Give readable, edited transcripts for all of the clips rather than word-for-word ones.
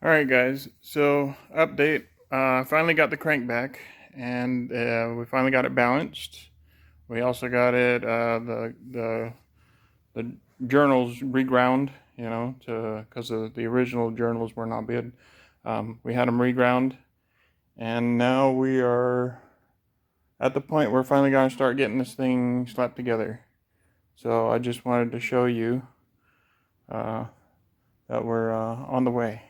Alright guys, so update, I finally got the crank back, and we finally got it balanced. We also got it, the journals reground, because the original journals were not good. We had them reground, and now we are at the point where we're finally going to start getting this thing slapped together. So I just wanted to show you that we're on the way.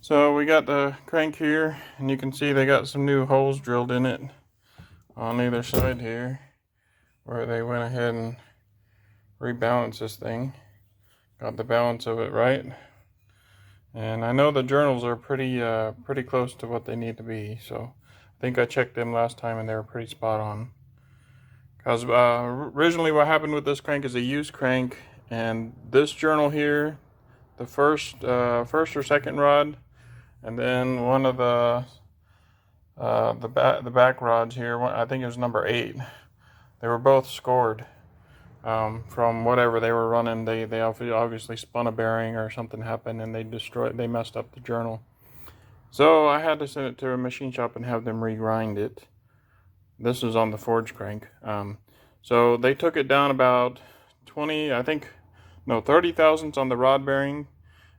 So we got the crank here, and you can see they got some new holes drilled in it on either side here, where they went ahead and rebalanced this thing. Got the balance of it right. And I know the journals are pretty close to what they need to be, so I think I checked them last time and they were pretty spot on. Because originally what happened with this crank is a used crank, and this journal here, the first or second rod, and then one of the back rods here, I think it was number 8. They were both scored from whatever they were running. They obviously spun a bearing or something happened, and they messed up the journal. So I had to send it to a machine shop and have them regrind it. This is on the forge crank. So they took it down about 30 thousandths on the rod bearing.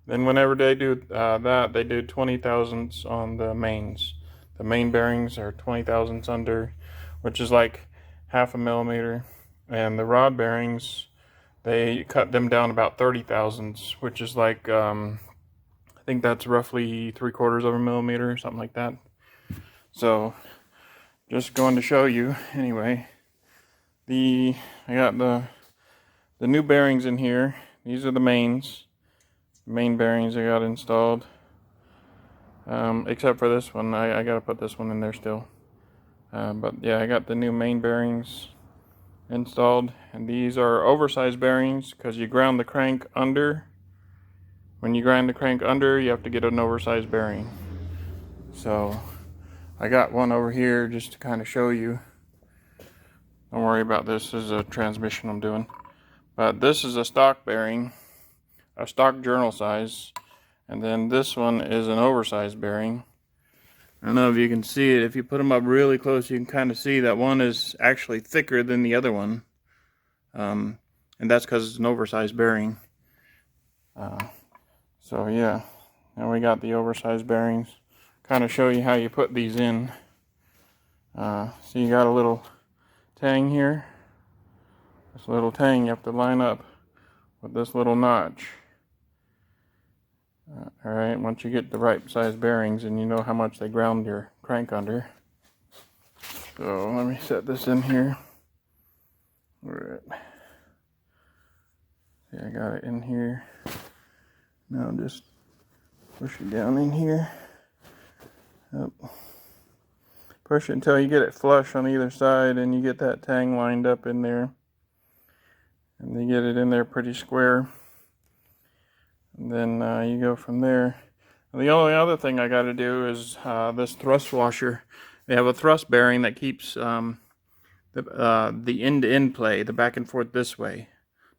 Then whenever they do that, they do 20 thousandths on the mains. The main bearings are 20 thousandths under, which is like half a millimeter. And the rod bearings, they cut them down about 30 thousandths, which is like, I think that's roughly 3/4 of a millimeter, something like that. So just going to show you anyway. I got the new bearings in here. These are the mains. Main bearings I got installed, except for this one. I gotta put this one in there still, but yeah, I got the new main bearings installed, and these are oversized bearings because you ground the crank under. When you grind the crank under, you have to get an oversized bearing. So I got one over here just to kind of show you. Don't worry about this. This is a transmission I'm doing, but this is a stock bearing, a stock journal size, and then this one is an oversized bearing. I don't know if you can see it. If you put them up really close, you can kind of see that one is actually thicker than the other one, and that's because it's an oversized bearing. So yeah, now we got the oversized bearings. Kind of show you how you put these in. So you got a little tang here. This little tang you have to line up with this little notch. Alright, once you get the right size bearings and you know how much they ground your crank under. So let me set this in here. Alright. See, I got it in here. Now just push it down in here. Up. Push it until you get it flush on either side and you get that tang lined up in there. And you get it in there pretty square. And then you go from there. And the only other thing I got to do is this thrust washer. They have a thrust bearing that keeps the end-to-end play, the back and forth this way.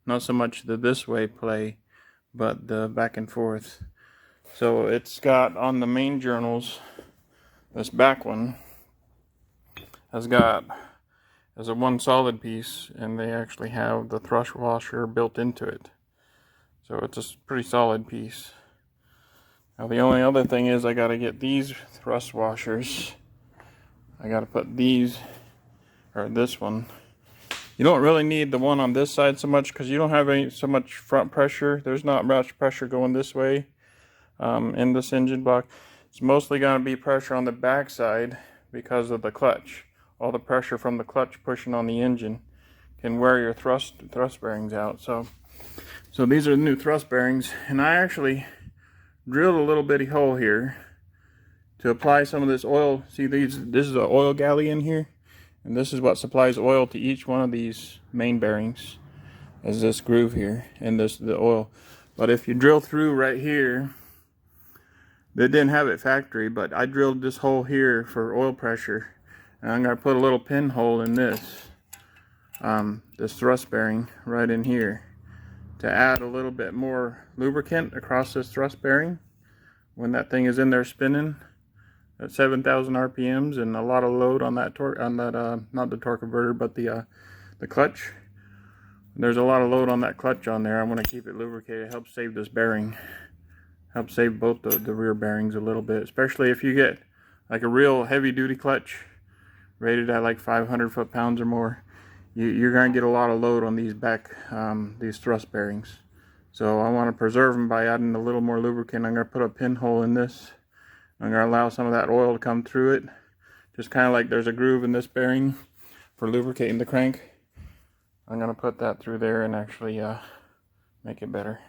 Not so much the this way play, but the back and forth. So it's got on the main journals, this back one has a one solid piece, and they actually have the thrust washer built into it. So it's a pretty solid piece. Now the only other thing is I got to get these thrust washers. I got to put these, or this one. You don't really need the one on this side so much because you don't have so much front pressure. There's not much pressure going this way in this engine block. It's mostly going to be pressure on the back side because of the clutch. All the pressure from the clutch pushing on the engine can wear your thrust bearings out. So these are the new thrust bearings, and I actually drilled a little bitty hole here to apply some of this oil. See, this is an oil galley in here, and this is what supplies oil to each one of these main bearings, as this groove here, and the oil. But if you drill through right here, they didn't have it factory, but I drilled this hole here for oil pressure, and I'm going to put a little pinhole in this thrust bearing right in here to add a little bit more lubricant across this thrust bearing when that thing is in there spinning at 7,000 RPMs and a lot of load on that torque, on that not the torque converter, but the clutch. There's a lot of load on that clutch on there. I want to keep it lubricated. It helps save this bearing, helps save both the rear bearings a little bit, especially if you get like a real heavy duty clutch rated at like 500 foot-pounds or more. You're going to get a lot of load on these these thrust bearings. So I want to preserve them by adding a little more lubricant. I'm going to put a pinhole in this. I'm going to allow some of that oil to come through it. Just kind of like there's a groove in this bearing for lubricating the crank. I'm going to put that through there and actually make it better.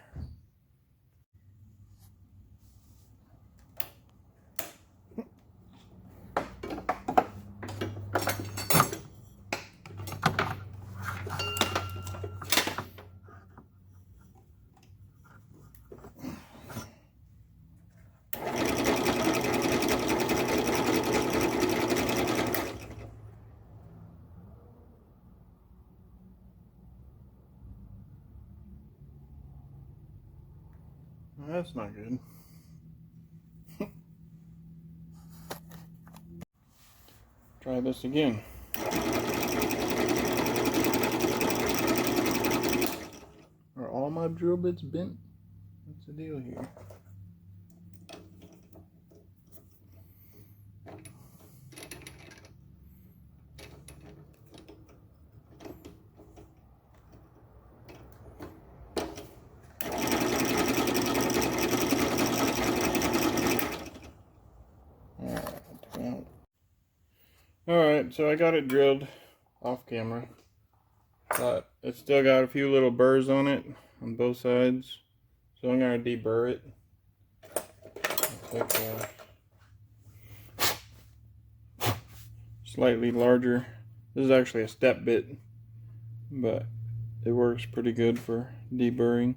That's not good. Try this again. Are all my drill bits bent? What's the deal here? Alright, so I got it drilled off camera, but it's still got a few little burrs on it on both sides, so I'm going to deburr it. Take a slightly larger, this is actually a step bit, but it works pretty good for deburring.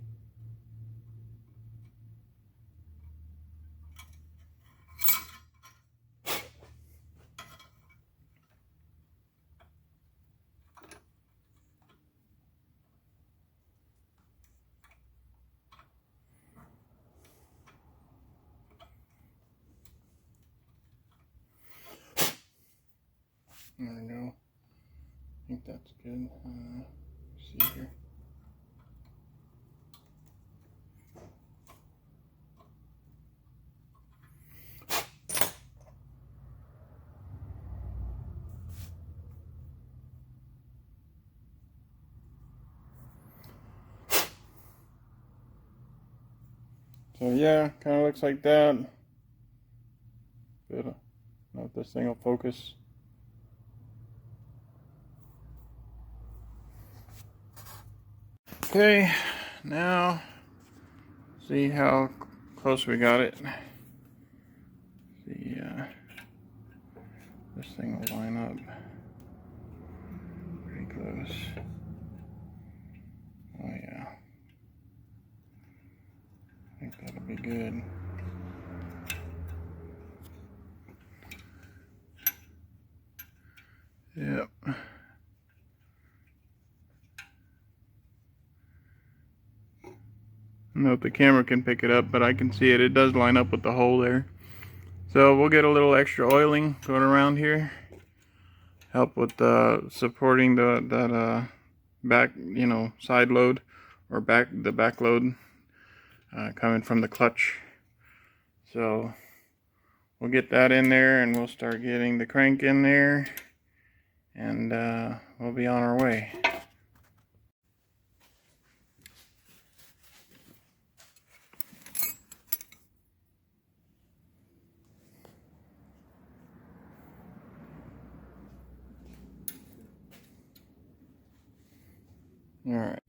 There we go. I think that's good. Let's see here. So yeah, kind of looks like that. Good. I don't know if this thing will focus. Okay, now see how close we got it. See, this thing will line up pretty close. Oh yeah, I think that'll be good. Yep. I don't know if the camera can pick it up, but I can see it. It does line up with the hole there. So we'll get a little extra oiling going around here. Help with supporting that back, side load or the back load coming from the clutch. So we'll get that in there and we'll start getting the crank in there, and we'll be on our way. All right.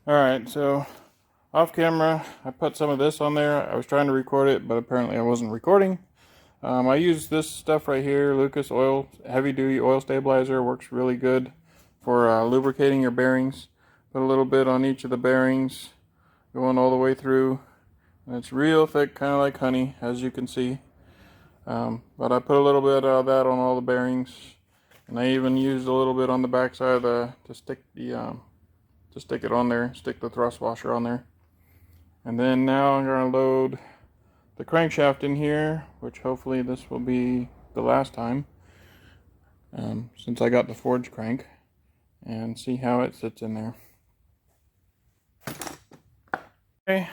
All right, so off camera, I put some of this on there. I was trying to record it, but apparently I wasn't recording. I use this stuff right here, Lucas Oil, heavy duty oil stabilizer. Works really good for lubricating your bearings. Put a little bit on each of the bearings, going all the way through. And it's real thick, kind of like honey, as you can see. But I put a little bit of that on all the bearings, and I even used a little bit on the backside to stick it on there, stick the thrust washer on there. And then now I'm going to load the crankshaft in here, which hopefully this will be the last time, since I got the forged crank, and see how it sits in there. Okay,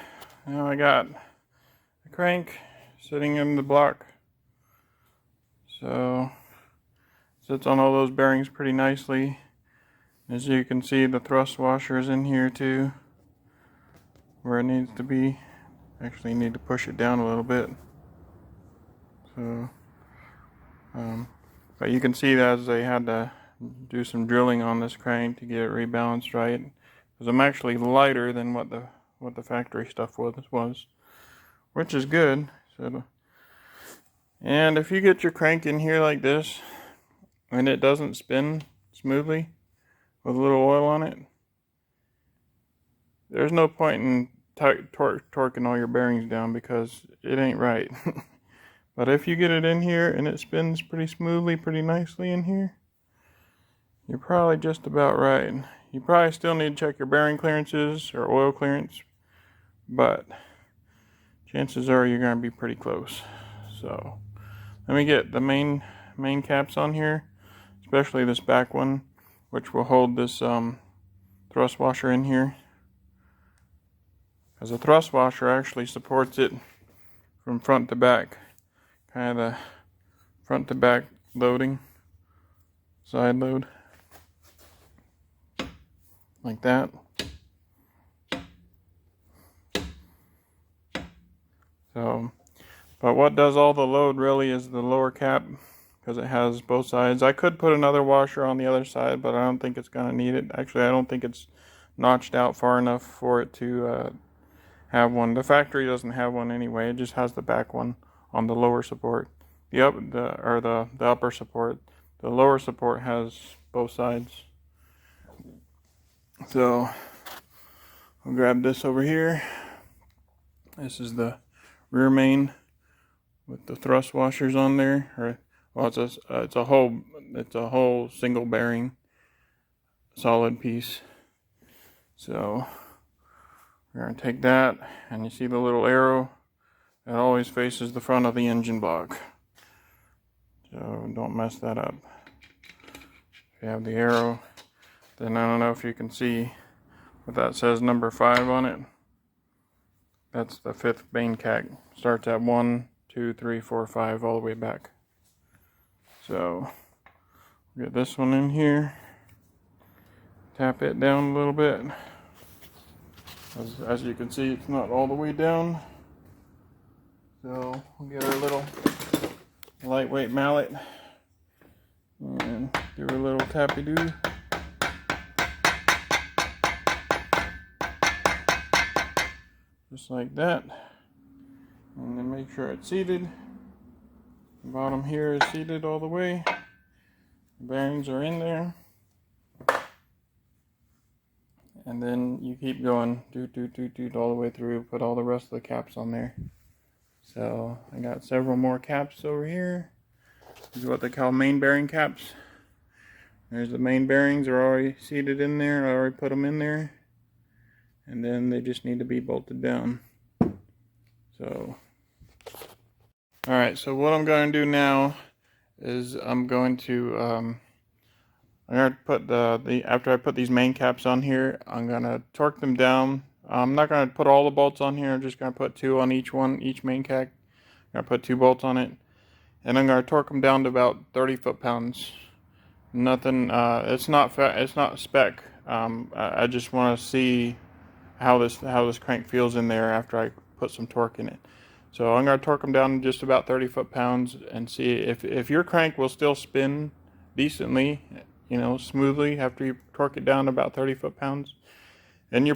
now I got the crank sitting in the block, so sits on all those bearings pretty nicely. As you can see, the thrust washer is in here too, where it needs to be. Actually need to push it down a little bit. So, but you can see that as they had to do some drilling on this crank to get it rebalanced right, because I'm actually lighter than what the factory stuff was, which is good. So, and if you get your crank in here like this and it doesn't spin smoothly with a little oil on it, there's no point in torquing all your bearings down, because it ain't right. But if you get it in here and it spins pretty smoothly, pretty nicely in here, you're probably just about right. You probably still need to check your bearing clearances or oil clearance, but chances are you're going to be pretty close. So let me get the main caps on here, especially this back one, which will hold this thrust washer in here, because the thrust washer actually supports it from front to back, kind of the front to back loading, side load, like that. So, but what does all the load really is the lower cap, because it has both sides. I could put another washer on the other side, but I don't think it's going to need it. Actually, I don't think it's notched out far enough for it to have one. The factory doesn't have one anyway. It just has the back one on the lower support. The upper support. The lower support has both sides. So I'll grab this over here. This is the rear main with the thrust washers on there. Or, well, it's a whole single bearing, solid piece. So we're going to take that, and you see the little arrow that always faces the front of the engine block. So don't mess that up. If you have the arrow, then I don't know if you can see, but that says number 5 on it. That's the 5th main cack. Starts at 1, 2, 3, 4, 5, all the way back. So get this one in here. Tap it down a little bit. As you can see, it's not all the way down. So we'll get our little lightweight mallet and give her a little tappy-doo. Just like that. And then make sure it's seated. The bottom here is seated all the way. The bearings are in there. And then you keep going, doot, all the way through, put all the rest of the caps on there. So I got several more caps over here. These are what they call main bearing caps. There's the main bearings are already seated in there. I already put them in there. And then they just need to be bolted down. So, alright, so what I'm going to do now is I'm going to put after I put these main caps on here, I'm going to torque them down. I'm not going to put all the bolts on here. I'm just going to put 2 on each main cap. I'm going to put 2 bolts on it. And I'm going to torque them down to about 30 foot-pounds. Nothing, it's not spec. I just want to see how this crank feels in there after I put some torque in it. So I'm going to torque them down to just about 30 foot-pounds and see if your crank will still spin decently, smoothly after you torque it down to about 30 foot-pounds. And your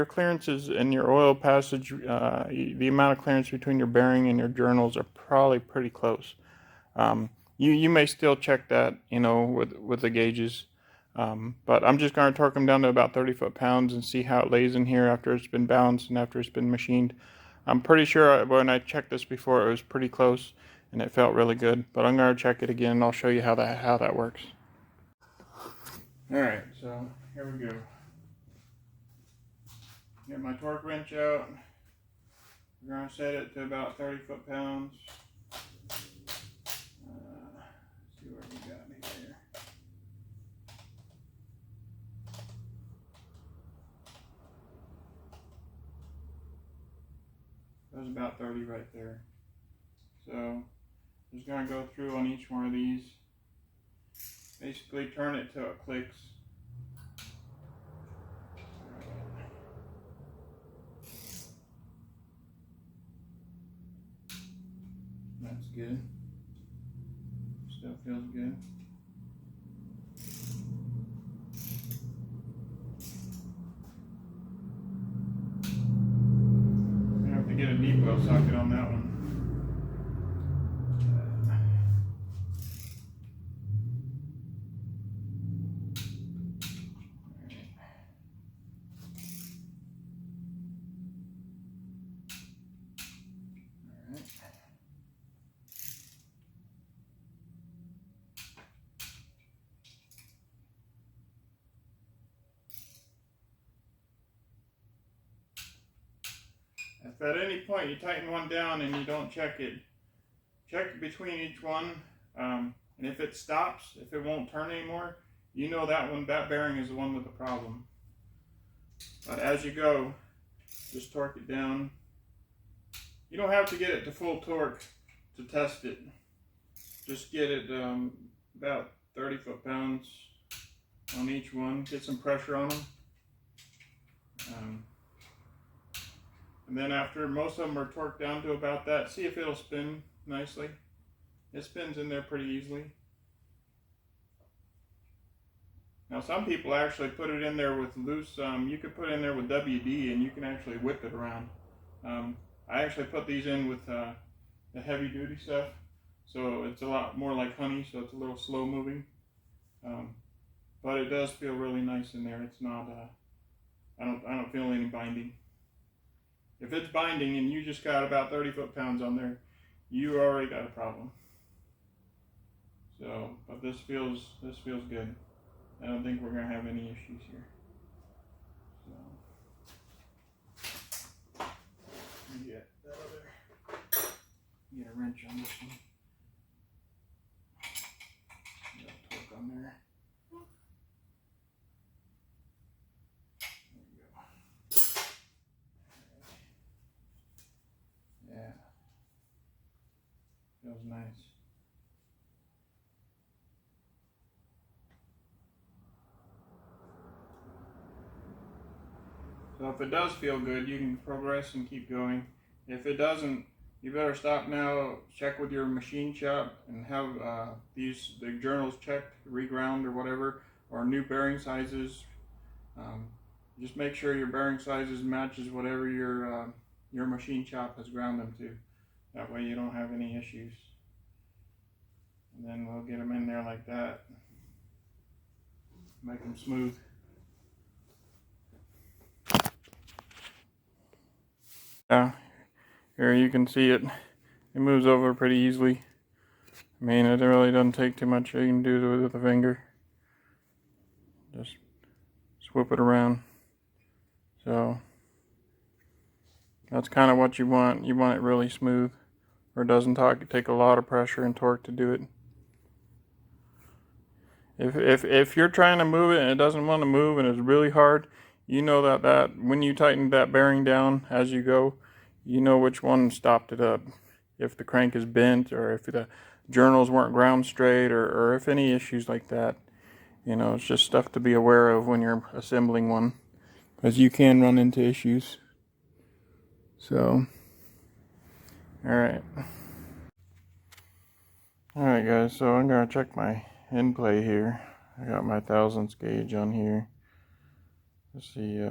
clearances and your oil passage, the amount of clearance between your bearing and your journals are probably pretty close. You may still check that, with the gauges. But I'm just going to torque them down to about 30 foot-pounds and see how it lays in here after it's been balanced and after it's been machined. I'm pretty sure when I checked this before, it was pretty close. and it felt really good. But I'm gonna check it again and I'll show you how that works. Alright, so here we go. Get my torque wrench out. We're gonna set it to about 30 foot-pounds. See what we got here. That was about 30 right there. So just gonna go through on each one of these. Basically turn it till it clicks. That's good. Still feels good. I have to get a deep well socket on that one. If at any point you tighten one down and you don't check it, check between each one, and if it stops, if it won't turn anymore, you know that bearing is the one with the problem. But as you go, just torque it down. You don't have to get it to full torque to test it. Just get it about 30 foot-pounds on each one. Get some pressure on them. And then after most of them are torqued down to about that, see if it'll spin nicely. It spins in there pretty easily. Now some people actually put it in there with loose, you could put it in there with WD and you can actually whip it around. I actually put these in with the heavy duty stuff, so it's a lot more like honey, so it's a little slow moving. But it does feel really nice in there. It's not, I don't feel any binding. If it's binding and you just got about 30 foot-pounds on there, you already got a problem. So, but this feels good. I don't think we're gonna have any issues here. So, get that other, get a wrench on this one. Got a torque on there. There we go. Yeah, feels nice. So if it does feel good, you can progress and keep going. If it doesn't, you better stop now, check with your machine shop and have the journals checked, reground or whatever, or new bearing sizes. Just make sure your bearing sizes matches whatever your machine shop has ground them to. That way you don't have any issues. And then we'll get them in there like that. Make them smooth. Yeah, here you can see it. It moves over pretty easily. I mean, it really doesn't take too much. You can do it with a finger. Just whip it around. So that's kind of what you want. You want it really smooth, or it doesn't take a lot of pressure and torque to do it. If you're trying to move it and it doesn't want to move and it's really hard, you know that when you tighten that bearing down as you go, you know which one stopped it up. If the crank is bent, or if the journals weren't ground straight, or if any issues like that. You know, it's just stuff to be aware of when you're assembling one, because you can run into issues. So, alright guys, so I'm going to check my end play here. I got my thousandths gauge on here to see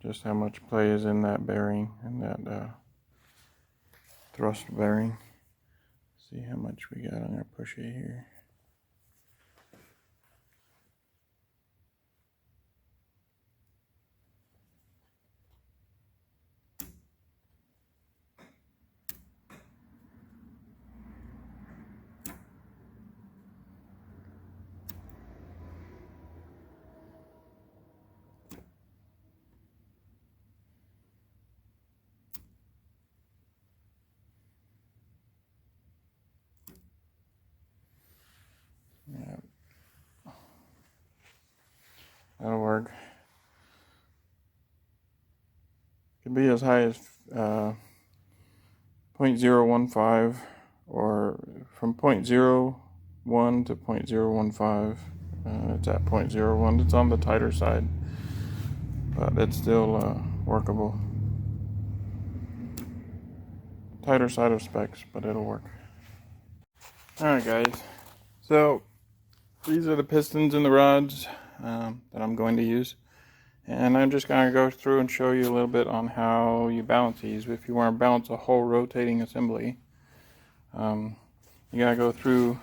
just how much play is in that bearing, and that thrust bearing. See how much we got on our pusher here. That'll work. Could be as high as 0.015 or from 0.01 to 0.015. It's at 0.01. It's on the tighter side, but it's still workable. Tighter side of specs, but it'll work. Alright guys, so these are the pistons and the rods that I'm going to use. And I'm just going to go through and show you a little bit on how you balance these. If you want to balance a whole rotating assembly, you got to go through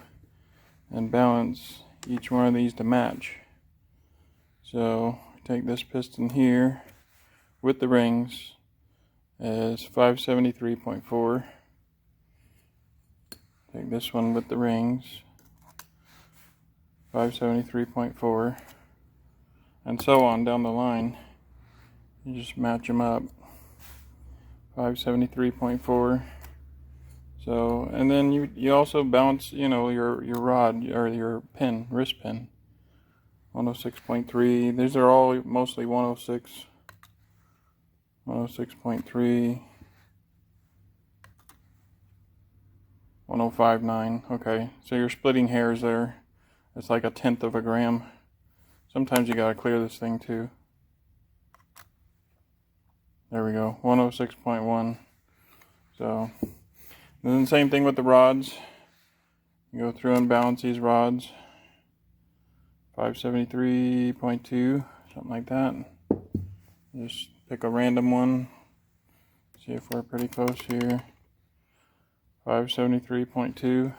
and balance each one of these to match. So take this piston here with the rings as 573.4. Take this one with the rings, 573.4. And so on down the line. You just match them up. 573.4. So, and then you also balance, your rod or your pin, wrist pin. 106.3. These are all mostly 106. 106.3. 105.9. Okay, so you're splitting hairs there. It's like 1/10 of a gram. Sometimes you gotta clear this thing too. There we go, 106.1. So, and then same thing with the rods. You go through and balance these rods. 573.2, something like that. Just pick a random one. See if we're pretty close here. 573.2,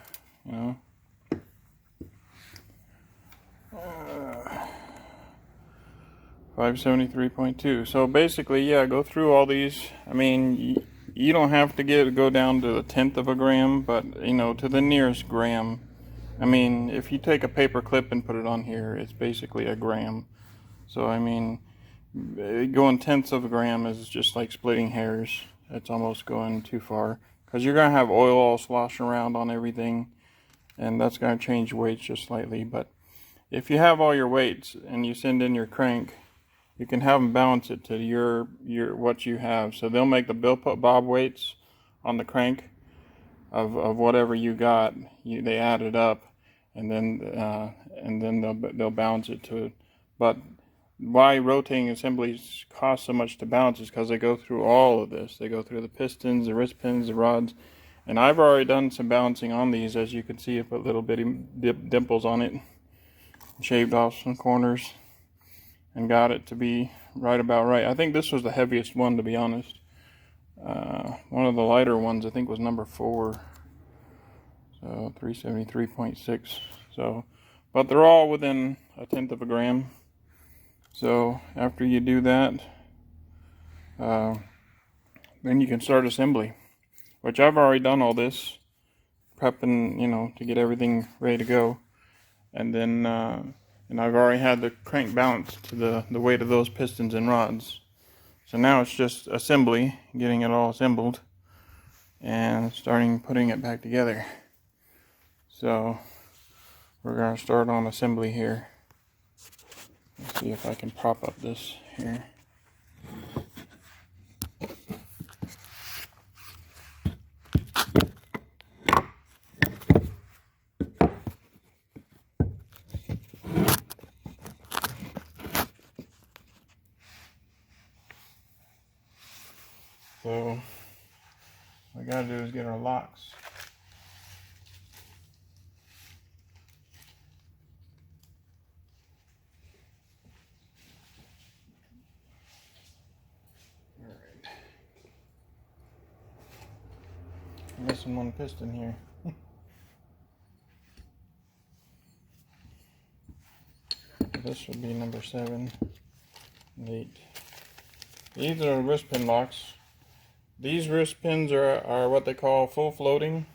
573.2. So basically, yeah, go through all these. I mean, you don't have to go down to the 1/10 of a gram, but to the nearest gram. I mean, if you take a paper clip and put it on here, it's basically a gram. So I mean, going 1/10 of a gram is just like splitting hairs. It's almost going too far, because you're gonna have oil all sloshing around on everything, and that's gonna change weights just slightly. But if you have all your weights and you send in your crank, you can have them balance it to your what you have. So they'll make the bob weights on the crank of whatever you got. They add it up, and then they'll balance it to it. But why rotating assemblies cost so much to balance is because they go through all of this. They go through the pistons, the wrist pins, the rods, and I've already done some balancing on these. As you can see, I put little bitty dimples on it, shaved off some corners, and got it to be right about right. I think this was the heaviest one, to be honest. One of the lighter ones I think was number 4. So 373.6. So, but they're all within 1/10 of a gram. So after you do that, then you can start assembly, which I've already done all this prepping, to get everything ready to go. And then and I've already had the crank balanced to the weight of those pistons and rods. So now it's just assembly, getting it all assembled, and putting it back together. So we're going to start on assembly here. Let's see if I can prop up this here. So what we gotta do is get our locks. Alright. I'm missing one piston here. This would be number 7 and 8. These are wrist pin locks. These wrist pins are what they call full floating,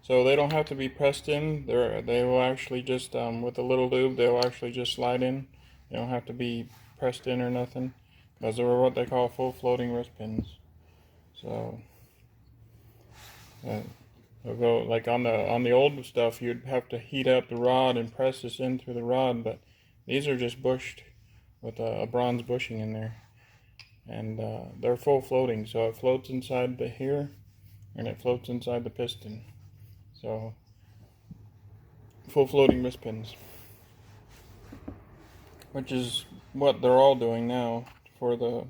so they don't have to be pressed in. They will actually just, with a little lube, they'll actually just slide in. They don't have to be pressed in or nothing, because they're what they call full floating wrist pins. So, they'll go, like on the old stuff, you'd have to heat up the rod and press this in through the rod, but these are just bushed with a bronze bushing in there, and they're full floating, so it floats inside the here, and it floats inside the piston. So full floating wrist pins, which is what they're all doing now. For the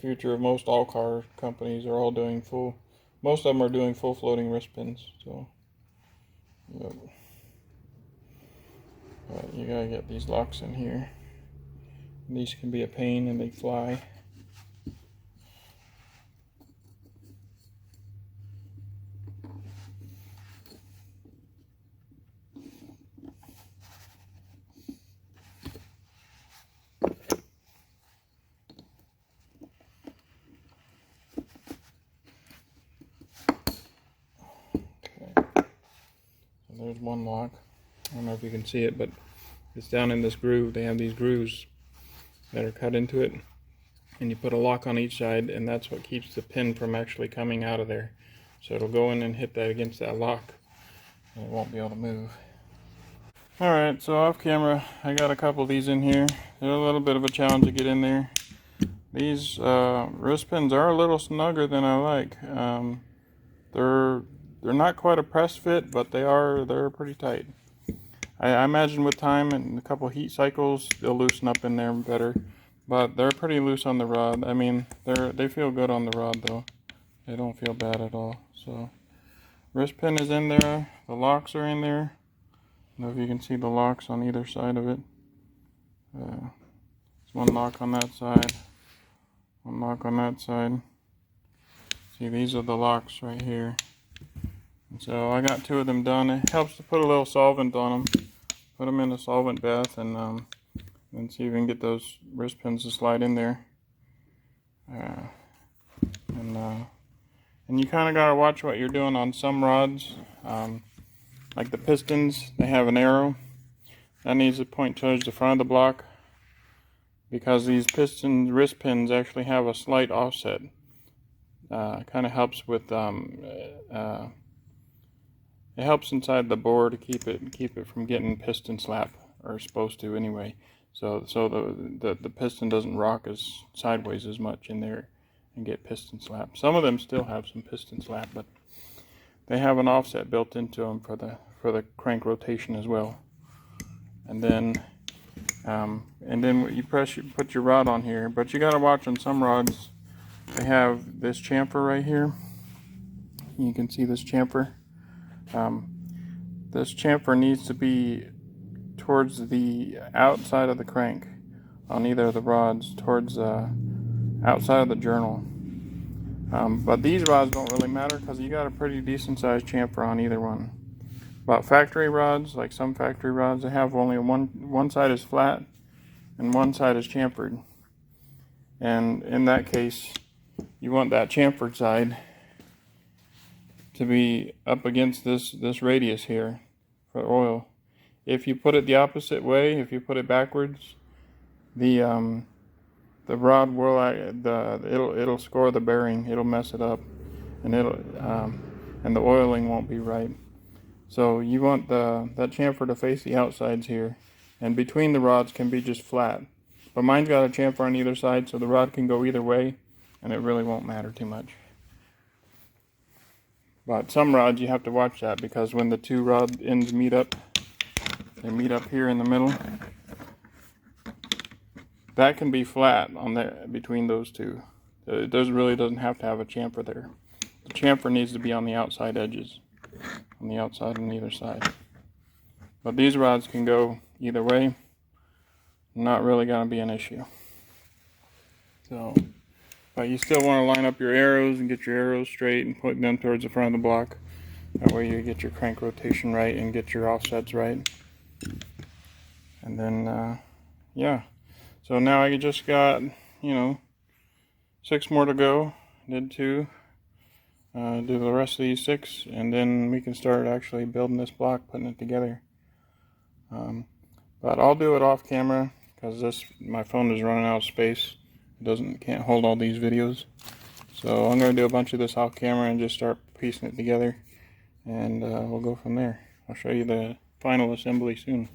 future of most all car companies are all doing most of them are doing full floating wrist pins. So yep. But you gotta get these locks in here. These can be a pain and they fly. There's one lock. I don't know if you can see it, but it's down in this groove. They have these grooves that are cut into it, and you put a lock on each side, and that's what keeps the pin from actually coming out of there. So it'll go in and hit that against that lock, and it won't be able to move. Alright, so off camera, I got a couple of these in here. They're a little bit of a challenge to get in there. These wrist pins are a little snugger than I like. They're not quite a press fit, but they're pretty tight. I imagine with time and a couple heat cycles, they'll loosen up in there better. But they're pretty loose on the rod. I mean, they feel good on the rod though. They don't feel bad at all. So, wrist pin is in there. The locks are in there. I don't know if you can see the locks on either side of it. There's one lock on that side. One lock on that side. See, these are the locks right here. So I got 2 of them done. It helps to put a little solvent on them. Put them in a solvent bath and see if we can get those wrist pins to slide in there. And you kind of got to watch what you're doing on some rods. Like the pistons, they have an arrow. That needs to point towards the front of the block, because these piston wrist pins actually have a slight offset. Kind of helps with it helps inside the bore to keep it from getting piston slap, or supposed to anyway. So the piston doesn't rock as sideways as much in there and get piston slap. Some of them still have some piston slap, but they have an offset built into them for the crank rotation as well. And then you put your rod on here, but you got to watch on some rods. They have this chamfer right here. You can see this chamfer. This chamfer needs to be towards the outside of the crank on either of the rods, towards outside of the journal. But these rods don't really matter because you got a pretty decent sized chamfer on either one. But factory rods, like some factory rods, they have only one side is flat and one side is chamfered. And in that case, you want that chamfered side to be up against this radius here for oil. If you put it the opposite way, if you put it backwards, the rod will it'll score the bearing, it'll mess it up, and and the oiling won't be right. So you want that chamfer to face the outsides here, and between the rods can be just flat. But mine's got a chamfer on either side, so the rod can go either way, and it really won't matter too much. But some rods you have to watch that, because when the 2 rod ends meet up, they meet up here in the middle. That can be flat on there between those 2. It really doesn't have to have a chamfer there. The chamfer needs to be on the outside edges, on the outside and either side. But these rods can go either way. Not really going to be an issue. So, but you still want to line up your arrows and get your arrows straight and put them towards the front of the block. That way you get your crank rotation right and get your offsets right. And then, yeah. So now I just got, 6 more to go. Did 2. Do the rest of these 6, and then we can start actually building this block, putting it together. But I'll do it off camera, because my phone is running out of space. It can't hold all these videos. So I'm going to do a bunch of this off camera and just start piecing it together, and we'll go from there. I'll show you the final assembly soon.